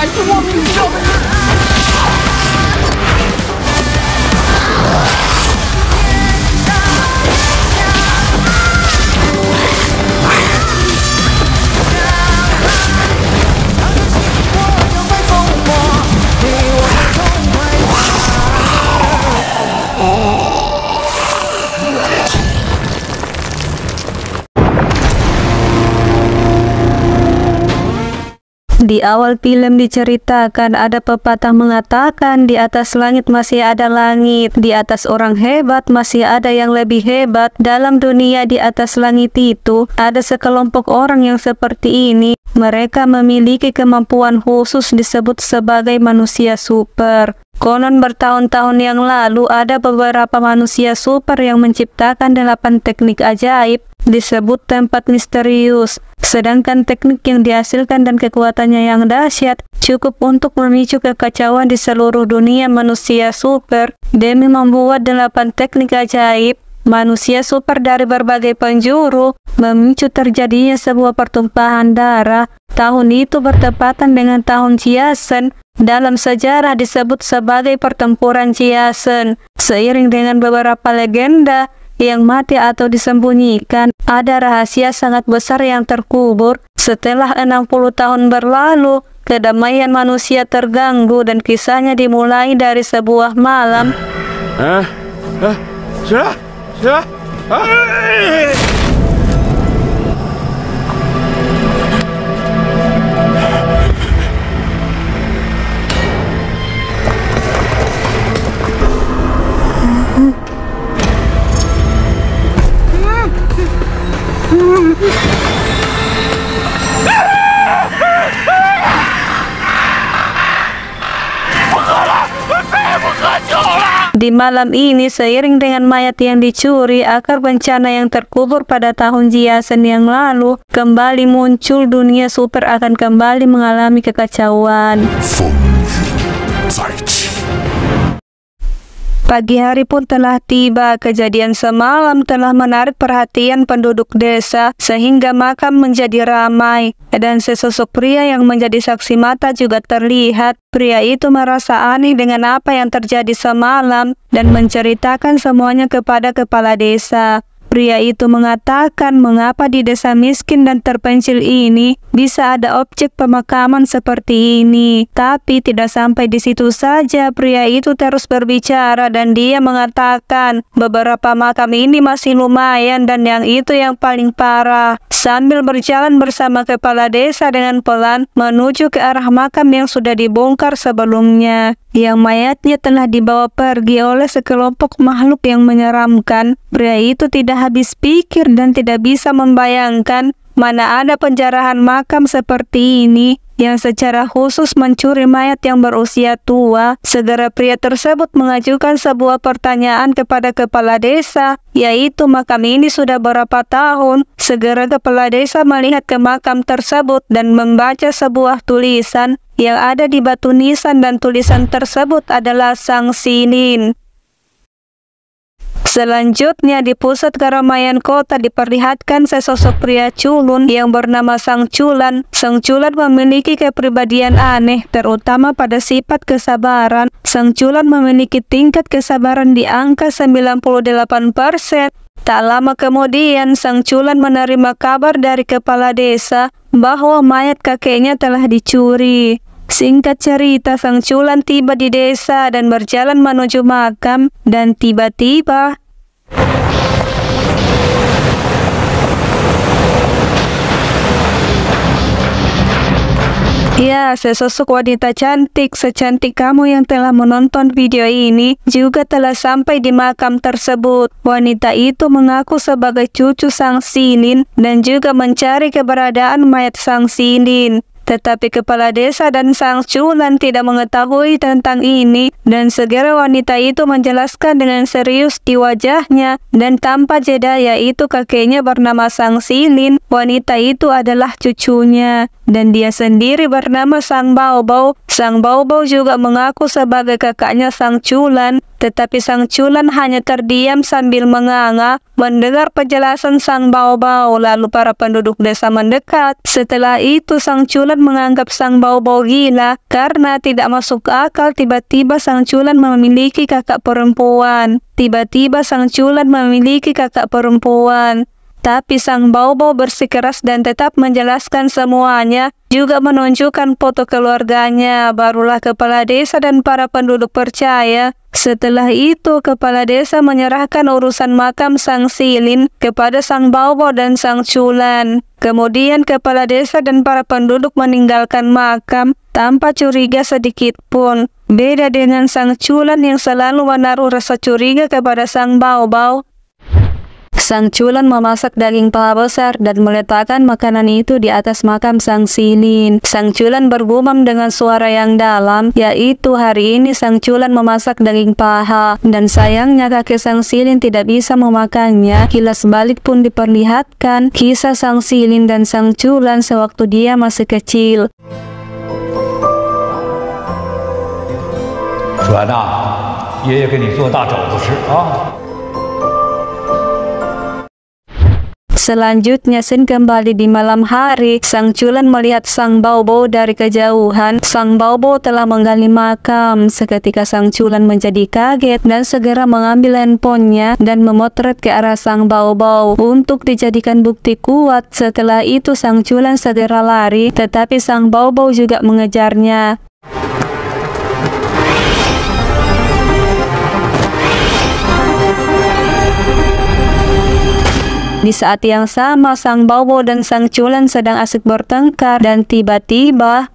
还是莫名其妙的。Di awal film diceritakan ada pepatah mengatakan di atas langit masih ada langit, di atas orang hebat masih ada yang lebih hebat. Dalam dunia di atas langit itu ada sekelompok orang yang seperti ini. Mereka memiliki kemampuan khusus disebut sebagai manusia super. Konon bertahun-tahun yang lalu ada beberapa manusia super yang menciptakan 8 teknik ajaib disebut tempat misterius. Sedangkan teknik yang dihasilkan dan kekuatannya yang dahsyat cukup untuk memicu kekacauan di seluruh dunia manusia super. Demi membuat 8 teknik ajaib, manusia super dari berbagai penjuru memicu terjadinya sebuah pertumpahan darah. Tahun itu bertepatan dengan tahun Jiasen. Dalam sejarah disebut sebagai pertempuran Jiasen. Seiring dengan beberapa legenda yang mati atau disembunyikan, ada rahasia sangat besar yang terkubur. Setelah 60 tahun berlalu, kedamaian manusia terganggu dan kisahnya dimulai dari sebuah malam. Di malam ini, seiring dengan mayat yang dicuri, akar bencana yang terkubur pada tahun Jiasen yang lalu kembali muncul. Dunia super akan kembali mengalami kekacauan. Pagi hari pun telah tiba. Kejadian semalam telah menarik perhatian penduduk desa sehingga makam menjadi ramai. Dan sesosok pria yang menjadi saksi mata juga terlihat. Pria itu merasa aneh dengan apa yang terjadi semalam dan menceritakan semuanya kepada kepala desa. Pria itu mengatakan mengapa di desa miskin dan terpencil ini bisa ada objek pemakaman seperti ini. Tapi tidak sampai di situ saja, pria itu terus berbicara dan dia mengatakan beberapa makam ini masih lumayan dan yang itu yang paling parah. Sambil berjalan bersama kepala desa dengan pelan menuju ke arah makam yang sudah dibongkar sebelumnya, yang mayatnya telah dibawa pergi oleh sekelompok makhluk yang menyeramkan. Pria itu tidak habis pikir dan tidak bisa membayangkan mana ada penjarahan makam seperti ini yang secara khusus mencuri mayat yang berusia tua. Segera pria tersebut mengajukan sebuah pertanyaan kepada kepala desa, yaitu makam ini sudah berapa tahun. Segera kepala desa melihat ke makam tersebut dan membaca sebuah tulisan yang ada di batu nisan, dan tulisan tersebut adalah Sang Sinin. Selanjutnya di pusat keramaian kota diperlihatkan sesosok pria culun yang bernama Sang Culan. Sang Culan memiliki kepribadian aneh, terutama pada sifat kesabaran. Sang Culan memiliki tingkat kesabaran di angka 98%. Tak lama kemudian, Sang Culan menerima kabar dari kepala desa bahwa mayat kakeknya telah dicuri. Singkat cerita, Sang Culan tiba di desa dan berjalan menuju makam, dan tiba-tiba ya, sesosok wanita cantik secantik kamu yang telah menonton video ini juga telah sampai di makam tersebut. Wanita itu mengaku sebagai cucu Sang Sinin dan juga mencari keberadaan mayat Sang Sinin. Tetapi kepala desa dan Sang Culan tidak mengetahui tentang ini, dan segera wanita itu menjelaskan dengan serius di wajahnya dan tanpa jeda, yaitu kakeknya bernama Sang Sinin. Wanita itu adalah cucunya, dan dia sendiri bernama Sang Baobao. Sang Baobao juga mengaku sebagai kakaknya Sang Culan. tetapi sang Culan hanya terdiam sambil menganga mendengar penjelasan sang Baobao. Lalu para penduduk desa mendekat. Setelah itu sang Culan menganggap sang Baobao gila karena tidak masuk akal tiba-tiba sang Culan memiliki kakak perempuan. Tapi sang Baobao bersikeras dan tetap menjelaskan semuanya, juga menunjukkan foto keluarganya. Barulah kepala desa dan para penduduk percaya. Setelah itu, kepala desa menyerahkan urusan makam sang Silin kepada sang Baobao dan sang Culan. Kemudian kepala desa dan para penduduk meninggalkan makam tanpa curiga sedikit pun. Beda dengan sang Culan yang selalu menaruh rasa curiga kepada sang Baobao. Sang Culan memasak daging paha besar dan meletakkan makanan itu di atas makam sang Silin. Sang Culan bergumam dengan suara yang dalam, yaitu hari ini sang Culan memasak daging paha, dan sayangnya kakek sang Silin tidak bisa memakannya. Kilas balik pun diperlihatkan kisah sang Silin dan sang Culan sewaktu dia masih kecil. 传呐，爷爷给你做大肘子吃啊。 Selanjutnya Sin kembali di malam hari. Sang Culan melihat sang Baobao dari kejauhan. Sang Baobao telah menggali makam. Seketika sang Culan menjadi kaget dan segera mengambil handphonenya dan memotret ke arah sang Baobao untuk dijadikan bukti kuat. Setelah itu sang Culan segera lari, tetapi sang Baobao juga mengejarnya. Di saat yang sama, sang Baobao dan sang Culan sedang asik bertengkar dan tiba-tiba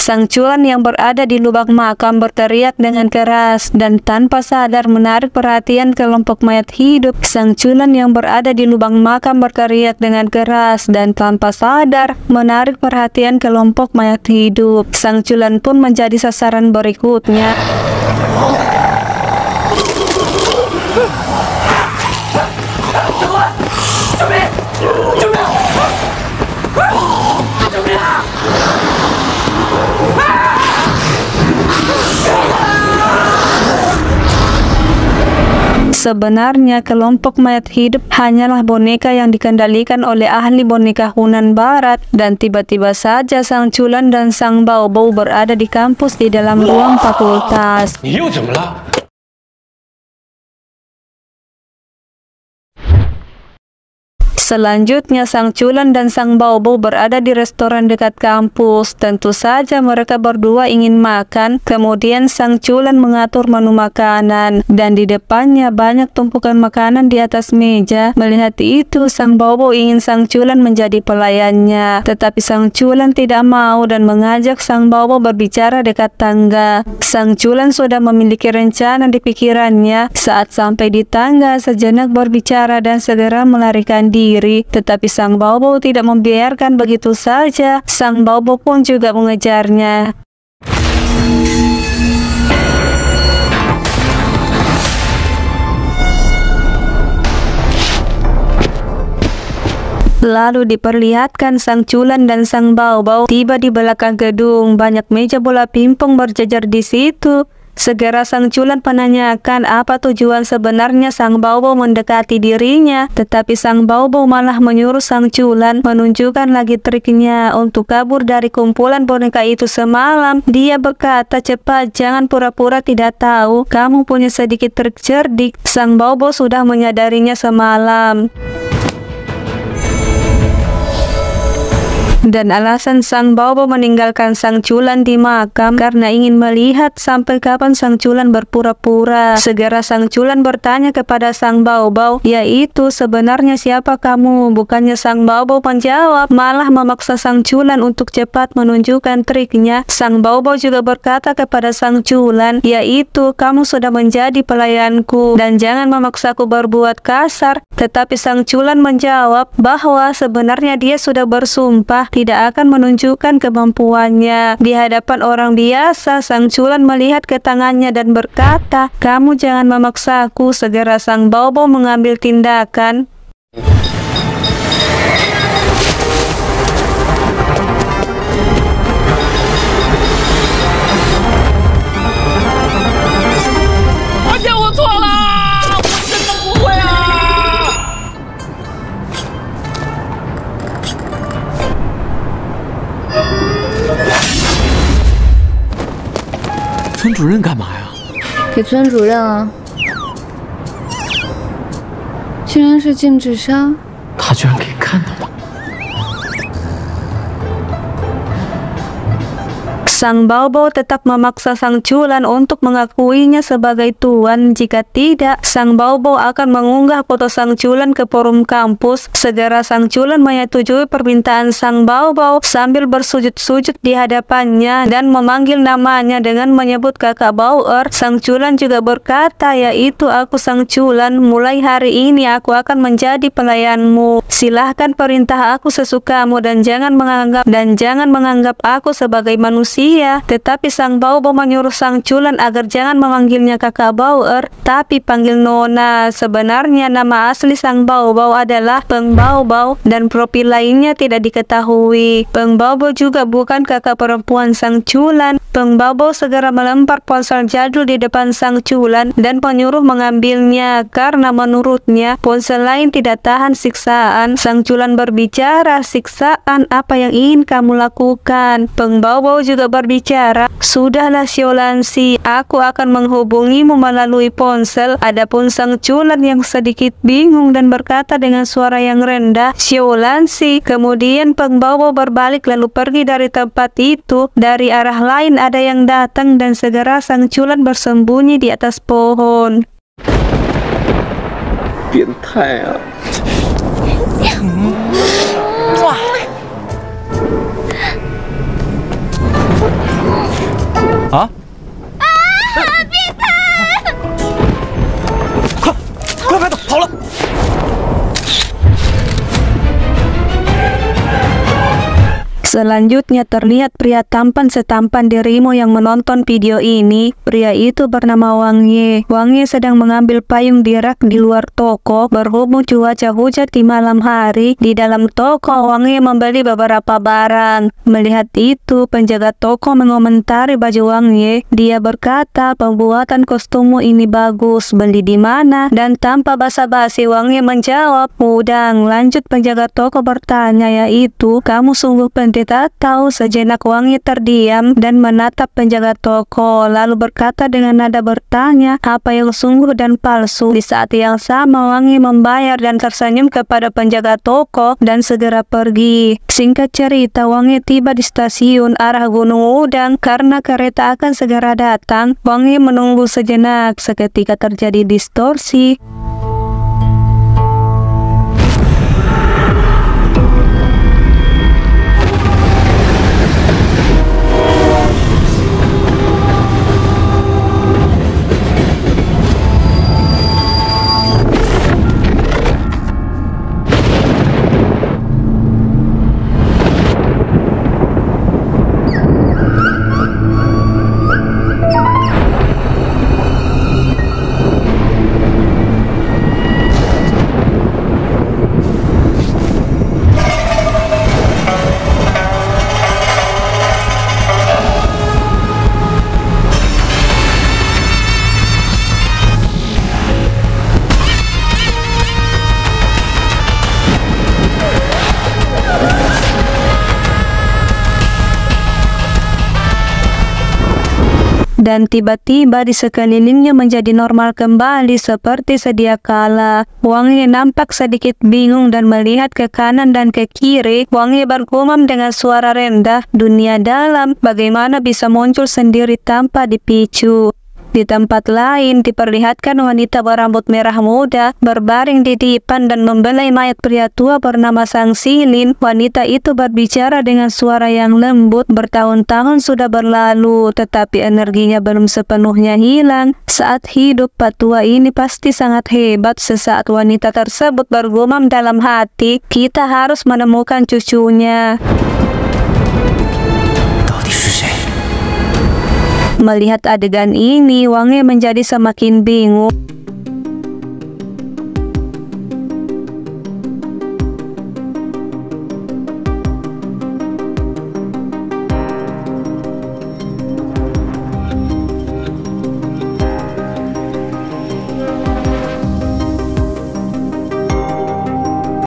sang Culan yang berada di lubang makam berteriak dengan keras dan tanpa sadar menarik perhatian kelompok mayat hidup. Sang Culan yang berada di lubang makam berteriak dengan keras dan tanpa sadar menarik perhatian kelompok mayat hidup. Sang Culan pun menjadi sasaran berikutnya. Sebenarnya kelompok mayat hidup hanyalah boneka yang dikendalikan oleh ahli boneka Hunan Barat, dan tiba-tiba saja sang Culan dan sang Baobao berada di kampus di dalam ruang fakultas. Selanjutnya sang Culan dan sang Baobao berada di restoran dekat kampus. Tentu saja mereka berdua ingin makan. Kemudian sang Culan mengatur menu makanan dan di depannya banyak tumpukan makanan di atas meja. Melihat itu, sang Baobao ingin sang Culan menjadi pelayannya, tetapi sang Culan tidak mau dan mengajak sang Baobao berbicara dekat tangga. Sang Culan sudah memiliki rencana di pikirannya. Saat sampai di tangga, sejenak berbicara dan segera melarikan diri. Tetapi sang Baobao tidak membiarkan begitu saja. Sang Baobao pun juga mengejarnya. Lalu diperlihatkan sang Culan dan sang Baobao tiba di belakang gedung. Banyak meja bola pingpong berjejer di situ. Segera sang Culan menanyakan apa tujuan sebenarnya sang Baobao mendekati dirinya, tetapi sang Baobao malah menyuruh sang Culan menunjukkan lagi triknya untuk kabur dari kumpulan boneka itu semalam. Dia berkata, "Cepat, jangan pura-pura tidak tahu, kamu punya sedikit trik cerdik." Sang Baobao sudah menyadarinya semalam. Dan alasan Sang Baobao meninggalkan Sang Culan di makam karena ingin melihat sampai kapan Sang Culan berpura-pura. Segera Sang Culan bertanya kepada Sang Baobao, yaitu sebenarnya siapa kamu? Bukannya Sang Baobao menjawab, malah memaksa Sang Culan untuk cepat menunjukkan triknya. Sang Baobao juga berkata kepada Sang Culan, yaitu kamu sudah menjadi pelayanku dan jangan memaksaku berbuat kasar. Tetapi Sang Culan menjawab bahwa sebenarnya dia sudah bersumpah tidak akan menunjukkan kemampuannya di hadapan orang biasa. Sang Culan melihat ke tangannya dan berkata, kamu jangan memaksaku. Segera Sang Baobao mengambil tindakan.村主任干嘛呀？给村主任啊！竟然是禁止杀！他居然可以看到我。 Sang Baobao tetap memaksa Sang Culan untuk mengakuinya sebagai tuan. Jika tidak, Sang Baobao akan mengunggah foto Sang Culan ke forum kampus. Segera Sang Culan menyetujui permintaan Sang Baobao sambil bersujud-sujud di hadapannya dan memanggil namanya dengan menyebut kakak Bao'er. Sang Culan juga berkata, yaitu aku Sang Culan, mulai hari ini aku akan menjadi pelayanmu. Silahkan perintah aku sesukamu dan jangan menganggap aku sebagai manusia. Tetapi Sang Baobao menyuruh Sang Culan agar jangan memanggilnya kakak Bao'er, tapi panggil Nona. Sebenarnya nama asli Sang Baobao adalah Peng Baobao dan profil lainnya tidak diketahui. Peng Baobao juga bukan kakak perempuan Sang Culan. Peng Baobao segera melempar ponsel jadul di depan Sang Culan dan menyuruh mengambilnya karena menurutnya ponsel lain tidak tahan siksaan. Sang Culan berbicara, siksaan apa yang ingin kamu lakukan? Peng Baobao juga berbicara, sudahlah Xiaolansi, aku akan menghubungimu melalui ponsel. Adapun Sang Culan yang sedikit bingung dan berkata dengan suara yang rendah, Xiaolansi. Kemudian Peng Baobao berbalik lalu pergi dari tempat itu. Dari arah lain ada yang datang dan segera Sang Culan bersembunyi di atas pohon. 变态啊！啊！变态！快别走，跑了！ Selanjutnya terlihat pria tampan setampan dirimu yang menonton video ini. Pria itu bernama Wang Ye. Wang Ye sedang mengambil payung di rak di luar toko. Berhubung cuaca hujan di malam hari, di dalam toko Wang Ye membeli beberapa barang. Melihat itu, penjaga toko mengomentari baju Wang Ye. Dia berkata, pembuatan kostummu ini bagus, beli di mana? Dan tanpa basa-basi Wang Ye menjawab, udang. Lanjut penjaga toko bertanya, yaitu, kamu sungguh penting tak tahu. Sejenak Wang Ye terdiam dan menatap penjaga toko, lalu berkata dengan nada bertanya, apa yang sungguh dan palsu? Di saat yang sama Wang Ye membayar dan tersenyum kepada penjaga toko dan segera pergi. Singkat cerita, Wang Ye tiba di stasiun arah Gunung Udang. Karena kereta akan segera datang, Wang Ye menunggu sejenak. Seketika terjadi distorsi. Dan tiba-tiba di sekelilingnya menjadi normal kembali seperti sedia kala. Wang Ye nampak sedikit bingung dan melihat ke kanan dan ke kiri. Wang Ye bergumam dengan suara rendah, "Dunia dalam, bagaimana bisa muncul sendiri tanpa dipicu?" Di tempat lain diperlihatkan wanita berambut merah muda berbaring di dipan dan membelai mayat pria tua bernama Sang Silin. Wanita itu berbicara dengan suara yang lembut. Bertahun-tahun sudah berlalu, tetapi energinya belum sepenuhnya hilang. Saat hidup, petua ini pasti sangat hebat. Sesaat wanita tersebut bergumam dalam hati, "Kita harus menemukan cucunya." Melihat adegan ini, Wang Ye menjadi semakin bingung.